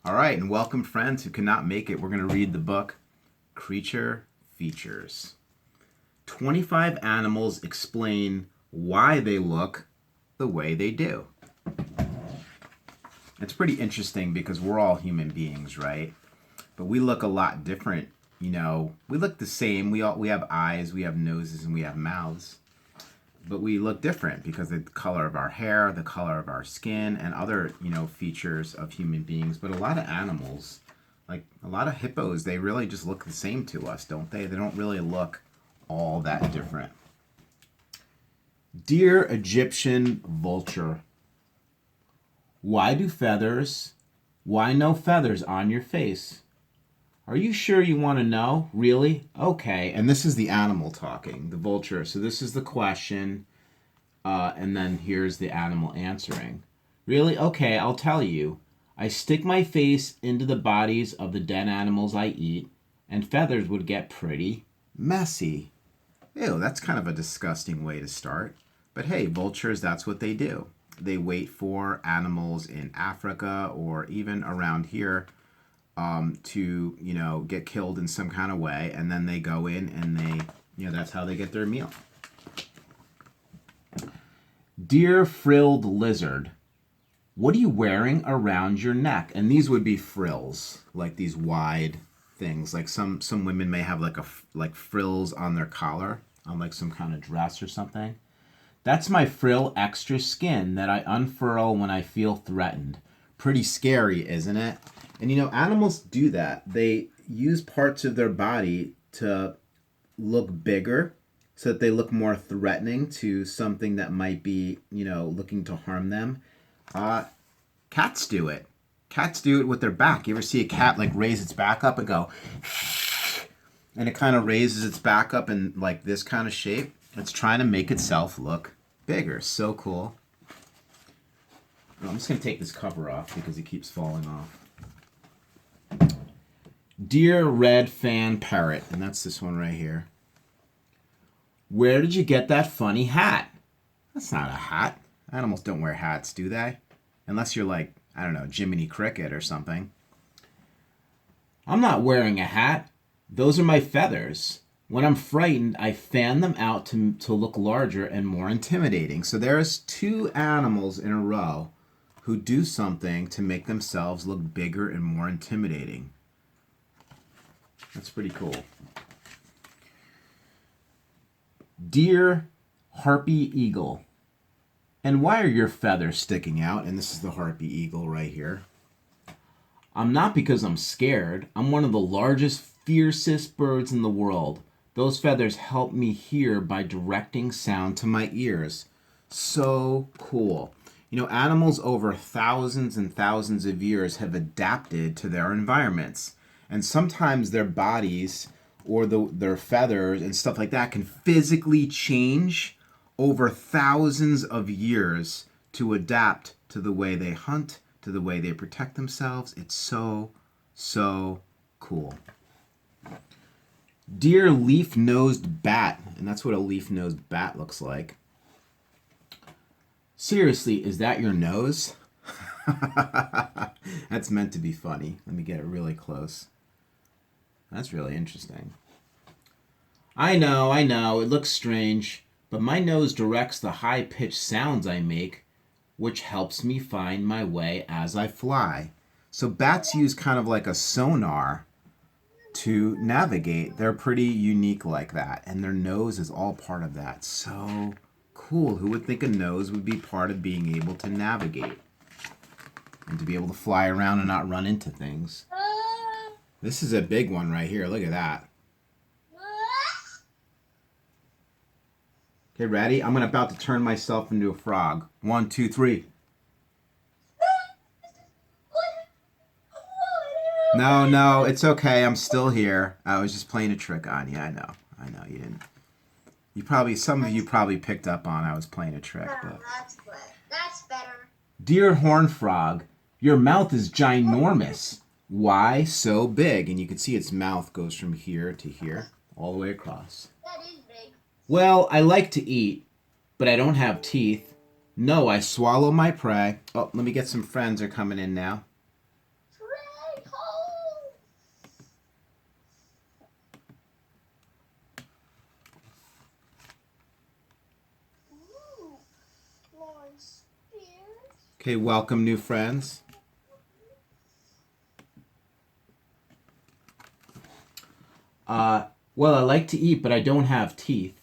All right, and welcome friends who cannot make it. We're going to read the book Creature Features. 25 animals explain why they look the way they do. It's pretty interesting because we're all human beings, right? But we look a lot different. You know, we look the same. We have eyes, we have noses, and we have mouths. But we look different because of the color of our hair, the color of our skin, and other, features of human beings. But a lot of animals, like a lot of hippos, they really just look the same to us, don't they? They don't really look all that different. Dear Egyptian vulture, why no feathers on your face? Are you sure you want to know? Really? Okay. And this is the animal talking, the vulture. So this is the question, and then here's the animal answering. Really? Okay, I'll tell you. I stick my face into the bodies of the dead animals I eat, and feathers would get pretty messy. Ew, that's kind of a disgusting way to start. But hey, vultures, that's what they do. They wait for animals in Africa or even around here to get killed in some kind of way, and then they go in and that's how they get their meal. Dear frilled lizard, what are you wearing around your neck? And these would be frills, like these wide things. Like some women may have like frills on their collar, on like some kind of dress or something. That's my frill extra skin that I unfurl when I feel threatened. Pretty scary, isn't it? And animals do that. They use parts of their body to look bigger so that they look more threatening to something that might be, looking to harm them. Cats do it. Cats do it with their back. You ever see a cat like raise its back up and go, and it kind of raises its back up in like this kind of shape? It's trying to make itself look bigger. So cool. I'm just going to take this cover off because it keeps falling off. Dear red fan parrot, and that's this one right here. Where did you get that funny hat? That's not a hat. Animals don't wear hats, do they? Unless you're like, I don't know, Jiminy Cricket or something. I'm not wearing a hat. Those are my feathers. When I'm frightened, I fan them out to look larger and more intimidating. So there's two animals in a row who do something to make themselves look bigger and more intimidating. That's pretty cool. Dear harpy eagle, and why are your feathers sticking out? And this is the harpy eagle right here. I'm not because I'm scared. I'm one of the largest, fiercest birds in the world. Those feathers help me hear by directing sound to my ears. So cool. Animals over thousands and thousands of years have adapted to their environments. And sometimes their bodies or their feathers and stuff like that can physically change over thousands of years to adapt to the way they hunt, to the way they protect themselves. It's so, so cool. Dear leaf-nosed bat, and that's what a leaf-nosed bat looks like. Seriously, is that your nose? That's meant to be funny. Let me get it really close. That's really interesting. I know, it looks strange, but my nose directs the high-pitched sounds I make, which helps me find my way as I fly. So bats use kind of like a sonar to navigate. They're pretty unique like that, and their nose is all part of that. So cool. Who would think a nose would be part of being able to navigate and to be able to fly around and not run into things? This is a big one right here. Look at that. Okay, ready? I'm about to turn myself into a frog. 1, 2, 3. No, it's okay. I'm still here. I was just playing a trick on you. I know you didn't. Some of you probably picked up on I was playing a trick. But that's good. That's better. Dear horn frog, your mouth is ginormous. Why so big? And you can see its mouth goes from here to here, all the way across. That is big. Well, I like to eat, but I don't have teeth. No, I swallow my prey. Oh, let me get some friends are coming in now. Friends. Okay, welcome new friends. Well, I like to eat, but I don't have teeth.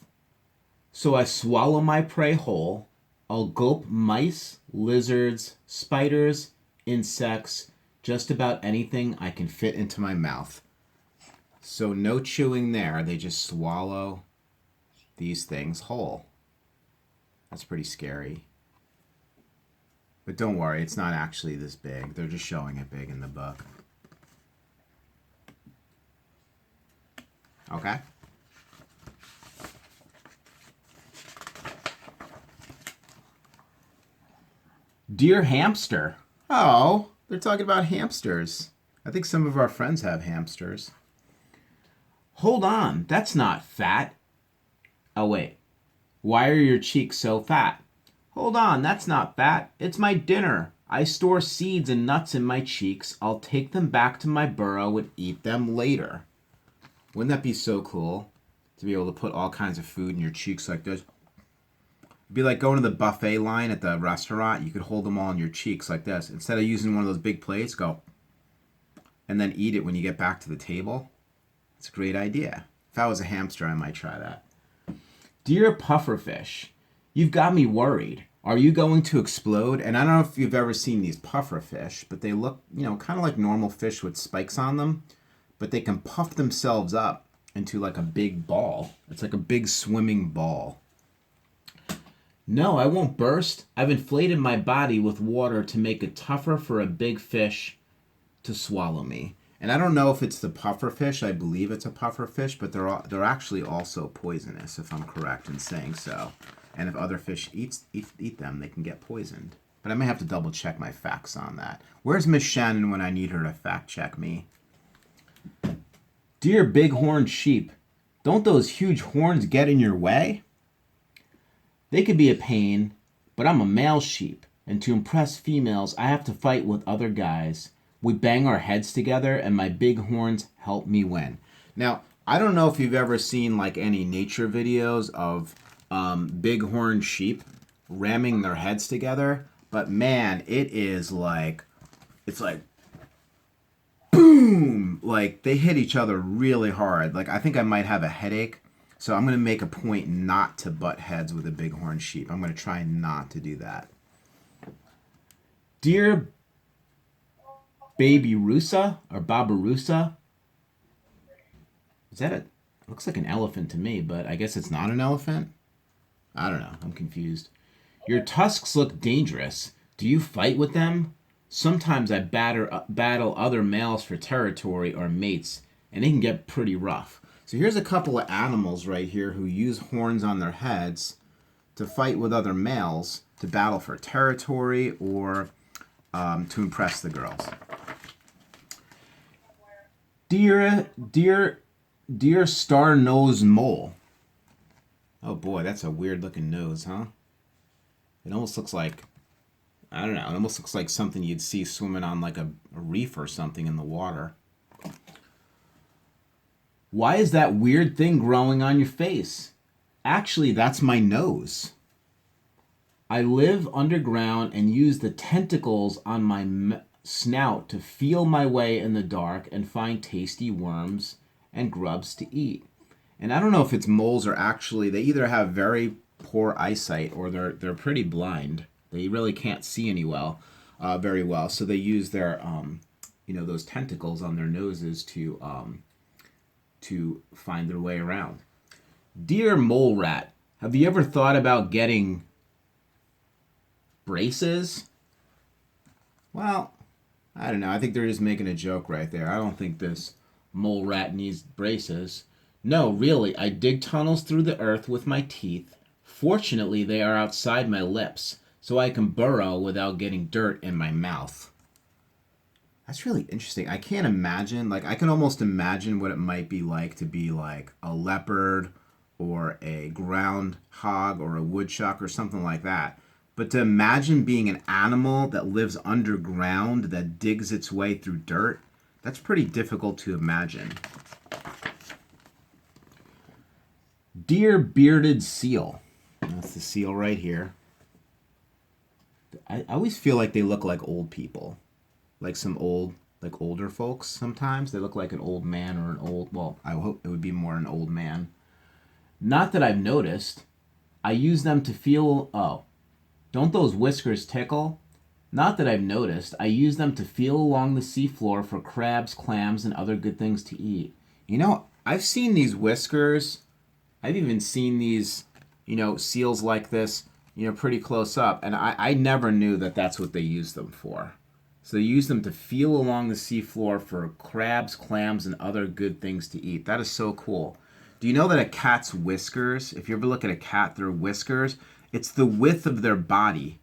So I swallow my prey whole. I'll gulp mice, lizards, spiders, insects, just about anything I can fit into my mouth. So no chewing there. They just swallow these things whole. That's pretty scary. But don't worry, it's not actually this big. They're just showing it big in the book. Okay? Dear hamster. Oh, they're talking about hamsters. I think some of our friends have hamsters. Hold on, that's not fat. Oh, wait. Why are your cheeks so fat? Hold on, that's not fat. It's my dinner. I store seeds and nuts in my cheeks. I'll take them back to my burrow and eat them later. Wouldn't that be so cool? To be able to put all kinds of food in your cheeks like this. It'd be like going to the buffet line at the restaurant. You could hold them all in your cheeks like this. Instead of using one of those big plates, go and then eat it when you get back to the table. It's a great idea. If I was a hamster, I might try that. Dear pufferfish, you've got me worried. Are you going to explode? And I don't know if you've ever seen these pufferfish, but they look, kind of like normal fish with spikes on them, but they can puff themselves up into like a big ball. It's like a big swimming ball. No, I won't burst. I've inflated my body with water to make it tougher for a big fish to swallow me. And I don't know if it's the puffer fish. I believe it's a puffer fish, but they're actually also poisonous, if I'm correct in saying so. And if other fish eat them, they can get poisoned. But I may have to double check my facts on that. Where's Miss Shannon when I need her to fact check me? Dear big-horned sheep, don't those huge horns get in your way? They could be a pain, but I'm a male sheep, and to impress females, I have to fight with other guys. We bang our heads together, and my big horns help me win. Now, I don't know if you've ever seen like any nature videos of big-horned sheep ramming their heads together, but man, it's like boom! Like they hit each other really hard. Like I think I might have a headache. So I'm going to make a point not to butt heads with a bighorn sheep. I'm going to try not to do that. Dear Baby Rusa or Babarusa. Is that a... Looks like an elephant to me, but I guess it's not an elephant? I don't know. I'm confused. Your tusks look dangerous. Do you fight with them? Sometimes I battle other males for territory or mates, and they can get pretty rough. So here's a couple of animals right here who use horns on their heads to fight with other males to battle for territory or to impress the girls. Dear star-nosed mole. Oh boy, that's a weird looking nose, huh? It almost looks like, I don't know, it almost looks like something you'd see swimming on like a reef or something in the water. Why is that weird thing growing on your face? Actually, that's my nose. I live underground and use the tentacles on my snout to feel my way in the dark and find tasty worms and grubs to eat. And I don't know if it's moles or actually, they either have very poor eyesight or they're pretty blind. They really can't see very well. So they use their, those tentacles on their noses to find their way around. Dear mole rat, have you ever thought about getting braces? Well, I don't know. I think they're just making a joke right there. I don't think this mole rat needs braces. No, really, I dig tunnels through the earth with my teeth. Fortunately, they are outside my lips, so I can burrow without getting dirt in my mouth. That's really interesting. I can't imagine, I can almost imagine what it might be like to be like a leopard or a groundhog or a woodchuck or something like that. But to imagine being an animal that lives underground, that digs its way through dirt, that's pretty difficult to imagine. Dear bearded seal. That's the seal right here. I always feel like they look like old people, like some old, like older folks. Sometimes they look like an old man or an old. Well, I hope it would be more an old man. Not that I've noticed. I use them to feel. Oh, don't those whiskers tickle? Not that I've noticed. I use them to feel along the seafloor for crabs, clams, and other good things to eat. I've seen these whiskers. I've even seen these, seals like this, pretty close up. And I never knew that that's what they use them for. So they use them to feel along the seafloor for crabs, clams, and other good things to eat. That is so cool. Do you know that a cat's whiskers, if you ever look at a cat, their whiskers, it's the width of their body.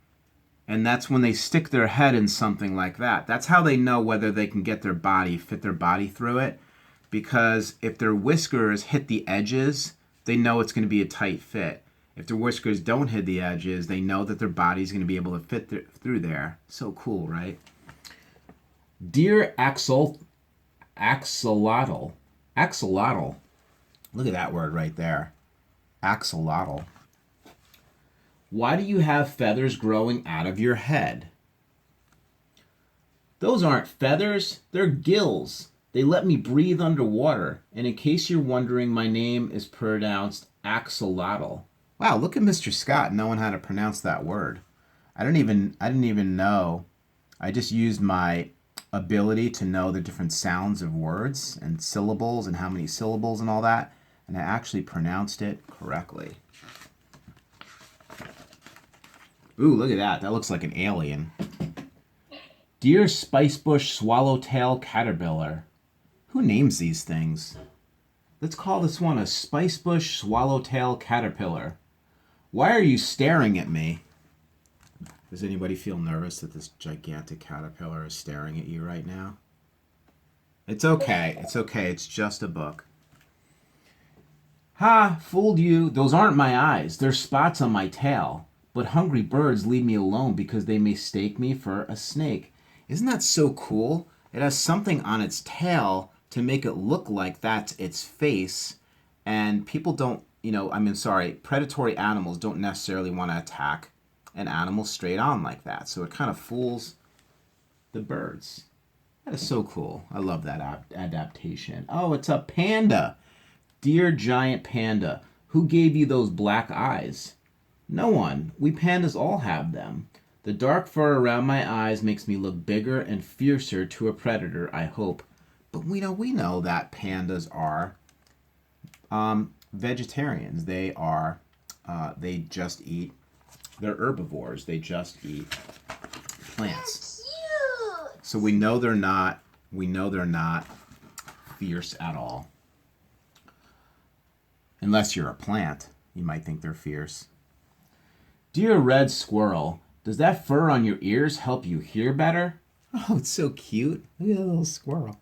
And that's when they stick their head in something like that. That's how they know whether they can fit their body through it. Because if their whiskers hit the edges, they know it's going to be a tight fit. If their whiskers don't hit the edges, they know that their body's going to be able to fit through there. So cool, right? Dear axolotl. Axolotl. Look at that word right there. Axolotl. Why do you have feathers growing out of your head? Those aren't feathers, they're gills. They let me breathe underwater. And in case you're wondering, my name is pronounced axolotl. Wow, look at Mr. Scott knowing how to pronounce that word. I didn't even know. I just used my ability to know the different sounds of words and syllables and how many syllables and all that, and I actually pronounced it correctly. Ooh, look at that. That looks like an alien. Dear Spicebush Swallowtail Caterpillar. Who names these things? Let's call this one a Spicebush Swallowtail Caterpillar. Why are you staring at me? Does anybody feel nervous that this gigantic caterpillar is staring at you right now? It's okay. It's okay. It's just a book. Ha! Fooled you. Those aren't my eyes. They're spots on my tail. But hungry birds leave me alone because they mistake me for a snake. Isn't that so cool? It has something on its tail to make it look like that's its face. And people don't, predatory animals don't necessarily want to attack an animal straight on like that. So it kind of fools the birds. That is so cool. I love that adaptation. Oh, it's a panda. Dear giant panda, who gave you those black eyes? No one. We pandas all have them. The dark fur around my eyes makes me look bigger and fiercer to a predator, I hope. But we know that pandas are vegetarians. They just eat, they're herbivores. They just eat plants. Cute. So we know they're not fierce at all. Unless you're a plant, you might think they're fierce. Dear red squirrel, does that fur on your ears help you hear better? Oh, it's so cute. Look at that little squirrel.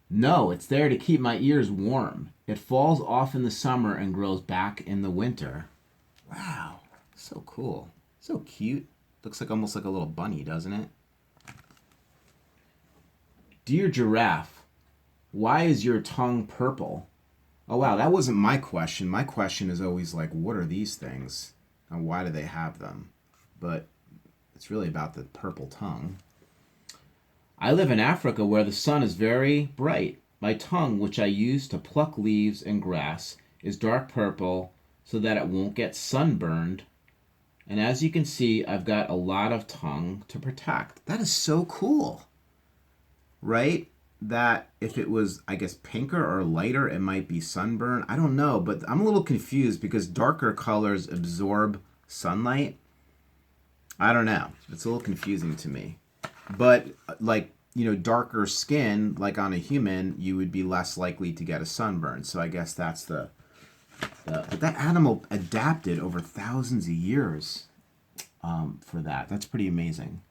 No, it's there to keep my ears warm. It falls off in the summer and grows back in the winter. Wow, so cool. So cute. Looks like almost like a little bunny, doesn't it? Dear giraffe, why is your tongue purple? Oh wow, that wasn't my question. My question is always like, what are these things? And why do they have them? But it's really about the purple tongue. I live in Africa where the sun is very bright. My tongue, which I use to pluck leaves and grass, is dark purple so that it won't get sunburned. And as you can see, I've got a lot of tongue to protect. That is so cool. Right? That if it was, I guess, pinker or lighter, it might be sunburn. I don't know, but I'm a little confused because darker colors absorb sunlight. I don't know. It's a little confusing to me. But darker skin, like on a human, you would be less likely to get a sunburn. So I guess that's but that animal adapted over thousands of years for that. That's pretty amazing.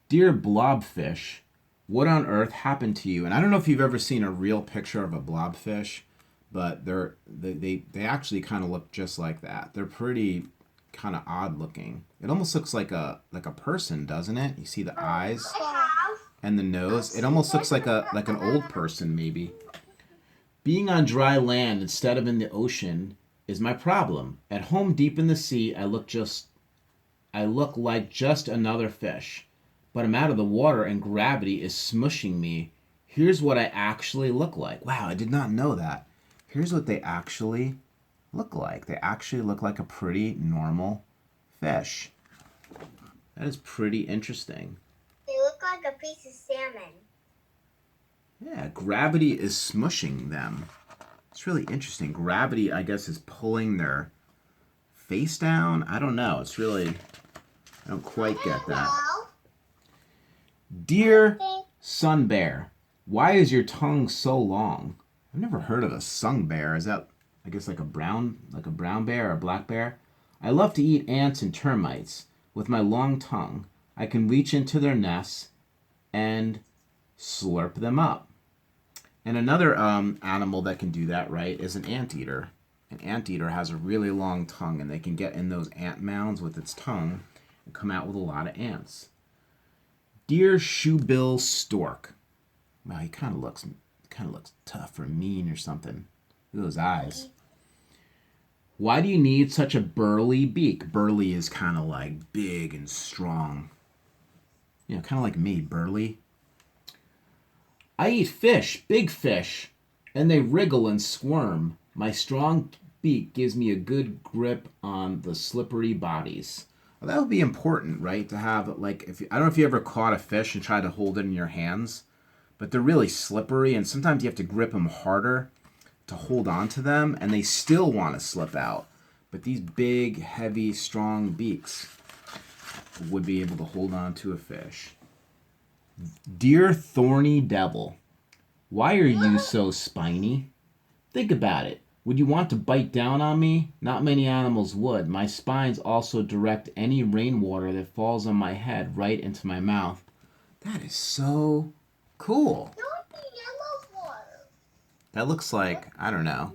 Dear blobfish, what on earth happened to you? And I don't know if you've ever seen a real picture of a blobfish, but they actually kind of look just like that. They're pretty kind of odd looking. It almost looks like a person, doesn't it? You see the eyes and the nose. It almost looks like an old person maybe. Being on dry land instead of in the ocean is my problem. At home deep in the sea, I look just I look like just another fish, but I'm out of the water and gravity is smushing me. Here's what I actually look like. Wow, I did not know that. Here's what they actually look like. They actually look like a pretty normal fish. That is pretty interesting. They look like a piece of salmon. Yeah, gravity is smushing them. It's really interesting. Gravity, I guess, is pulling their face down. I don't know. It's really, I don't quite get that. Dear sun bear, why is your tongue so long? I've never heard of a sun bear. Is that, I guess, like a brown bear or a black bear? I love to eat ants and termites. With my long tongue, I can reach into their nests and slurp them up. And another animal that can do that, right, is an anteater. An anteater has a really long tongue, and they can get in those ant mounds with its tongue and come out with a lot of ants. Dear shoebill stork. Wow, he kind of looks tough or mean or something. Look at those eyes. Why do you need such a burly beak? Burly is kind of like big and strong. You know, kind of like me, burly. I eat fish, big fish, and they wriggle and squirm. My strong beak gives me a good grip on the slippery bodies. Well, that would be important, right? To have, like, I don't know if you ever caught a fish and tried to hold it in your hands, but they're really slippery, and sometimes you have to grip them harder to hold on to them, and they still want to slip out. But these big, heavy, strong beaks would be able to hold on to a fish. Dear thorny devil, why are you so spiny? Think about it. Would you want to bite down on me? Not many animals would. My spines also direct any rainwater that falls on my head right into my mouth. That is so cool. That looks like, I don't know,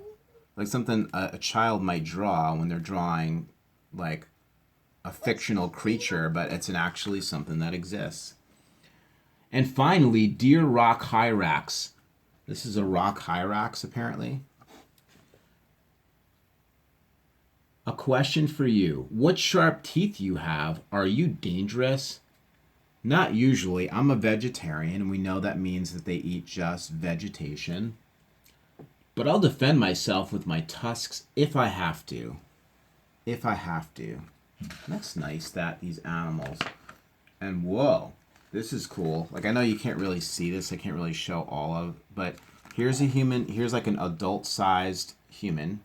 like something a child might draw when they're drawing like a fictional creature, but it's actually something that exists. And finally, dear rock hyrax. This is a rock hyrax, apparently. A question for you. What sharp teeth you have. Are you dangerous? Not usually. I'm a vegetarian, and we know that means that they eat just vegetation. But I'll defend myself with my tusks if I have to. If I have to. That's nice that these animals. And whoa, this is cool. Like, I know you can't really see this. I can't really show all of, but here's a human. Here's like an adult-sized human.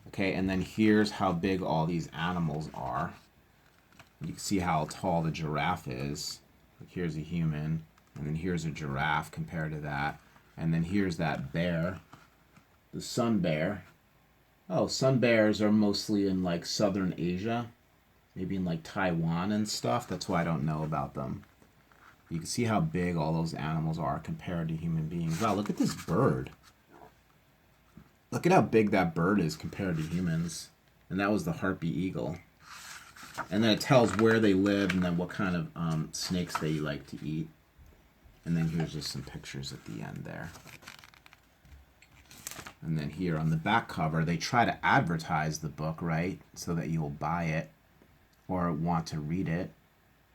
Okay, and then here's how big all these animals are. You can see how tall the giraffe is. Like, here's a human, and then here's a giraffe compared to that. And then here's that bear, the sun bear. Oh, sun bears are mostly in like southern Asia, maybe in like Taiwan and stuff. That's why I don't know about them. You can see how big all those animals are compared to human beings. Wow, look at this bird. Look at how big that bird is compared to humans. And that was the harpy eagle. And then it tells where they live and then what kind of snakes they like to eat. And then here's just some pictures at the end there. And then here on the back cover, they try to advertise the book, right? So that you'll buy it or want to read it.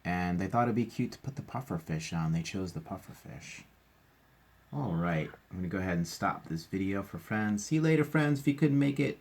And they thought it'd be cute to put the pufferfish on. They chose the pufferfish. All right, I'm going to go ahead and stop this video for friends. See you later, friends. If you couldn't make it,